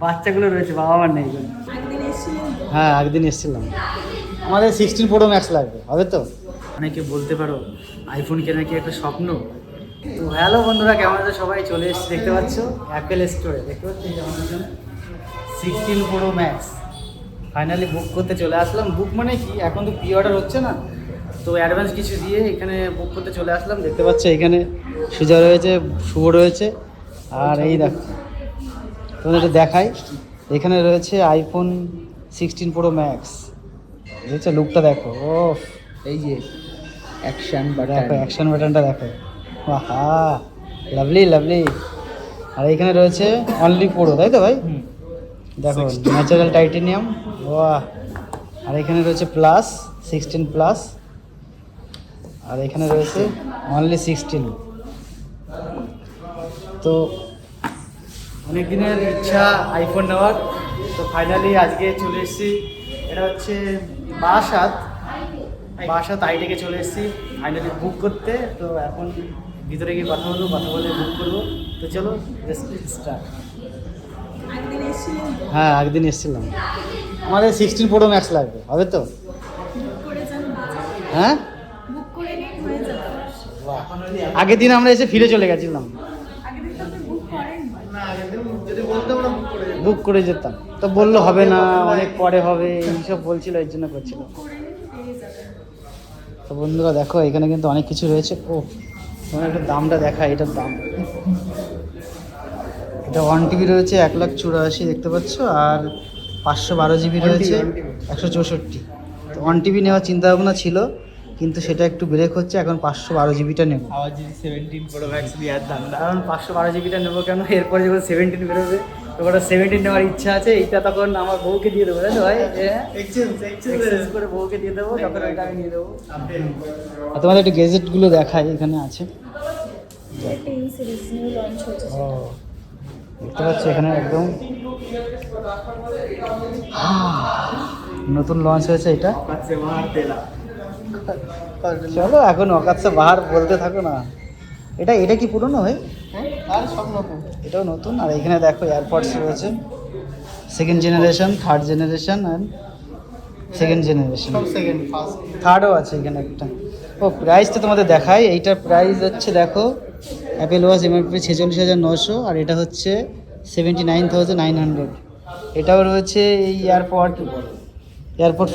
বাচ্চাগুলো রয়েছে, বাবা মার নেই। একদিন এসেছিলেন তো? হ্যাঁ একদিন এসেছিলাম। আমাদের 16 প্রো ম্যাক্স লাগবে, হবে তো? অনেকে বলতে পারো আইফোন কেনা কি একটা স্বপ্ন। তো হ্যালো বন্ধুরা, কেমন আছে সবাই? চলে এসেছি, দেখতে পাচ্ছ অ্যাপেল স্টোরে, দেখতে পাচ্ছ এই যে আমাদের জন্য 16 প্রো ম্যাক্স ফাইনালি বুক করতে চলে আসলাম। বুক মানে কি, এখন তো প্রি অর্ডার হচ্ছে না, তো অ্যাডভান্স কিছু দিয়ে এখানে বুক করতে চলে আসলাম। দেখতে পাচ্ছ এখানে সুজা রয়েছে, শুভ রয়েছে, আর এই দেখো তোমাদের একটু দেখাই, এখানে রয়েছে আইফোন 16 প্রো ম্যাক্স। দেখছো লুকটা দেখো, ও এই যে অ্যাকশন দেখো বাটন, অ্যাকশন বাটনটা দেখো, আহা লাভলি লাভলি। আর এখানে রয়েছে অনলি প্রো, তাই তো ভাই? দেখো ন্যাচারাল টাইটেনিয়াম, বাহ। আর এখানে রয়েছে প্লাস 16 প্লাস, আর এখানে রয়েছে অনলি 16। তো অনেক দিনের ইচ্ছা আইফোন নেওয়ার, তো ফাইনালি আজকে চলে এসেছি। এটা হচ্ছে বাসাত আইটেকে চলে এসেছি ফাইনালি বুক করতে। তো এখন ভিতরে গিয়ে কথা বলে বুক করবো। তো চলো স্টার্ট। একদিন এসেছিলেন তো? হ্যাঁ একদিন এসেছিলাম। আমাদের 16 প্রো ম্যাক্স লাগবে, হবে তো? বুক করে যান, হ্যাঁ বুক করে নিন, হয়ে যাবে। আগের দিন আমরা এসে ফিরে চলে গেছিলাম, আগের দিন তো আপনি বুক করেন। বুক করে যেতাম, তো বললো হবে না, অনেক পরে হবে, এইসব বলছিল, এর জন্য করছিল। বুক করে নিন, পেয়ে যাবেন। তো বন্ধুরা দেখো এখানে কিন্তু অনেক কিছু রয়েছে। ও তোমার একটা দামটা দেখা, এটার দাম, এটা 1 TB রয়েছে 1,84,000 দেখতে পাচ্ছ, আর 512 GB রয়েছে 164। তো 1 TB নেওয়ার চিন্তা ভাবনা ছিল, কিন্তু সেটা একটু ব্রেক হচ্ছে, এখন 512 জিবিটা নেব। আবার যদি 17 প্রো ম্যাক্স নেওয়ার ধান্দা, কারণ 512 জিবিটা নেবো কেন, এরপরে যখন 17 বেরোবে তো ওটা 17 নেওয়ার ইচ্ছা আছে। এইটা তখন আমার বউকে দিয়ে দেবো, তাই তো ভাই? এক্সচেঞ্জ করে বউকে দিয়ে দেবো, তখন ওইটা আমি নিয়ে দেবো। আর তোমাদের একটু গেজেটগুলো দেখাই, এখানে আছে। 10 সিরিজ নিউ লঞ্চ হয়েছে। ও দেখতে পাচ্ছ এখানে একদম নতুন লঞ্চ হয়েছে এটা। কাছে মার দেলা। চলো এখন অকাচ্ছে বাহার বলতে থাকো না। এটা কি পুরনো হয়? আর সব নতুন। এটাও নতুন। আর এখানে দেখো এয়ারপডস রয়েছে, 2nd generation, 3rd generation and 2nd generation, সব সেকেন্ড ফার্স্ট। থার্ডও আছে এখানে একটা। ও প্রাইসটা তোমাদের দেখাই, এইটার প্রাইস হচ্ছে দেখো অ্যাপেল ওয়াচ এমআরপি 46,900, আর এটা হচ্ছে 79,900। এটাও রয়েছে এই এয়ারপড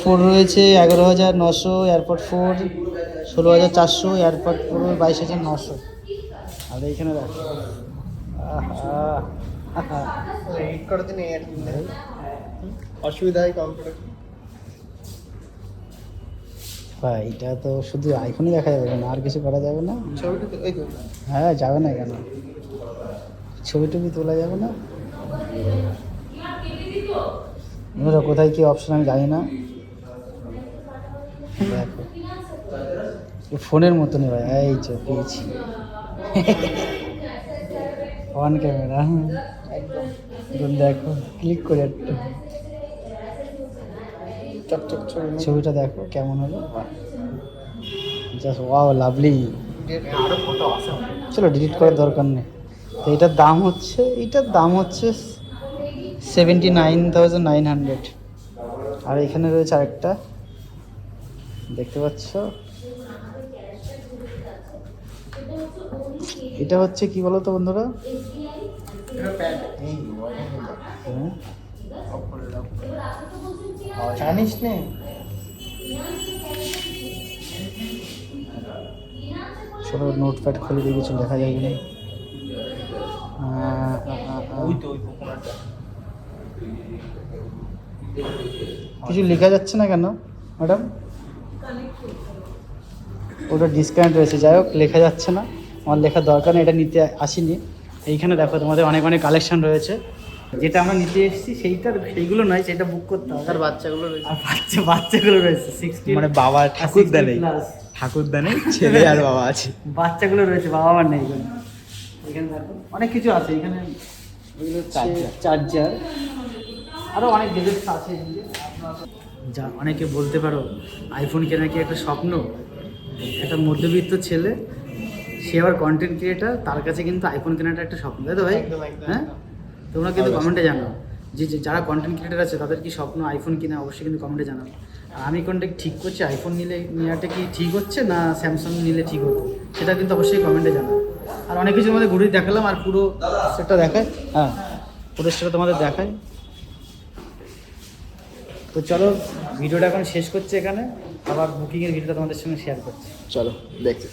4 রয়েছে 11,900, এয়ারপড 4 16,400, এয়ারপড পুরো 22,900। আর এইখানে দেখো আহা এডিট করে দিন এর অসুবিধা হয় কম্পিউটার। ভাই এটা তো শুধু আইফোনই দেখা যাবে না, আর কিছু করা যাবে না? ছবিটা ওই তো হ্যাঁ যাবে না কেন, ছবি টবি তোলা যাবে না? এবার কোথায় কি অপশন আমি জানি না। দেখো ফোনের মতনই ভাই, এই যে পেয়েছি ওয়ান ক্যামেরা। একদম দেখো ক্লিক করে একটু চকচক ছবি। ছবিটা দেখো কেমন হলো, জাস্ট ওয়াও লাভলি। আরো ফটো আছে। চলো ডিলিট করার দরকার নেই। তো এটার দাম হচ্ছে 79,900। আর এখানে রয়েছে আরেকটা, দেখতে পাচ্ছ, এটা হচ্ছে কি বলো তো বন্ধুরা? এটা প্যাড এই হুম, জানিস নে চলো নোটপ্যাড খুলে দিয়ে কিছু লেখা যায় কিনা। ওই তো ওই কোকোনাটটা। কিছু লেখা যাচ্ছে না কেন ম্যাডাম? ওটা ডিসকানেক্ট রয়েছে, যাই হোক লেখা যাচ্ছে না, আমার লেখার দরকার নেই, এটা নিতে আসিনি। এইখানে দেখো তোমাদের অনেক অনেক কালেকশন রয়েছে, যেটা আমরা নিতে এসেছি সেইগুলো নয়, সেটা বুক করতে হবে। আর বাচ্চাগুলো রয়েছে। আর বাচ্চাগুলো রয়েছে 16 মানে বাবা ঠাকুরদা নেই, plus। ঠাকুরদা নেই, ছেলে আর বাবা আছে। বাচ্চাগুলো রয়েছে, বাবা মার নেই এখানে। এখানে দেখো অনেক কিছু আছে, এখানে এগুলো চার্জার, আরও অনেক গেজেটস আছে এদিকে। যা অনেকে বলতে পারো আইফোন কেনা কি একটা স্বপ্ন। একটা মধ্যবিত্ত ছেলে, সে আবার কন্টেন্ট ক্রিয়েটার, তার কাছে কিন্তু আইফোন কেনাটা একটা স্বপ্ন, তাই তো ভাই? একদম, একদম, হ্যাঁ একদম। তোমরা কিন্তু কমেন্টে জানাও যে যারা কন্টেন্ট ক্রিয়েটার আছে তাদের কি স্বপ্ন আইফোন কিনা অবশ্যই কিন্তু কমেন্টে জানাবো। আর আমি কোনটা ঠিক করছি, আইফোন নেওয়াটা কি ঠিক হচ্ছে না স্যামসাং নিলে ঠিক হতো, সেটা কিন্তু অবশ্যই কমেন্টে জানাবো। আর অনেক কিছুর মধ্যে ঘুরে দেখালাম, আর পুরো সেটটা দেখায়, হ্যাঁ পুরো সেটা তোমাদের দেখায়। তো চলো ভিডিওটা এখন শেষ করছি এখানে, আবার বুকিংয়ের ভিডিওটা তোমাদের সঙ্গে শেয়ার করছি। চলো দেখছি।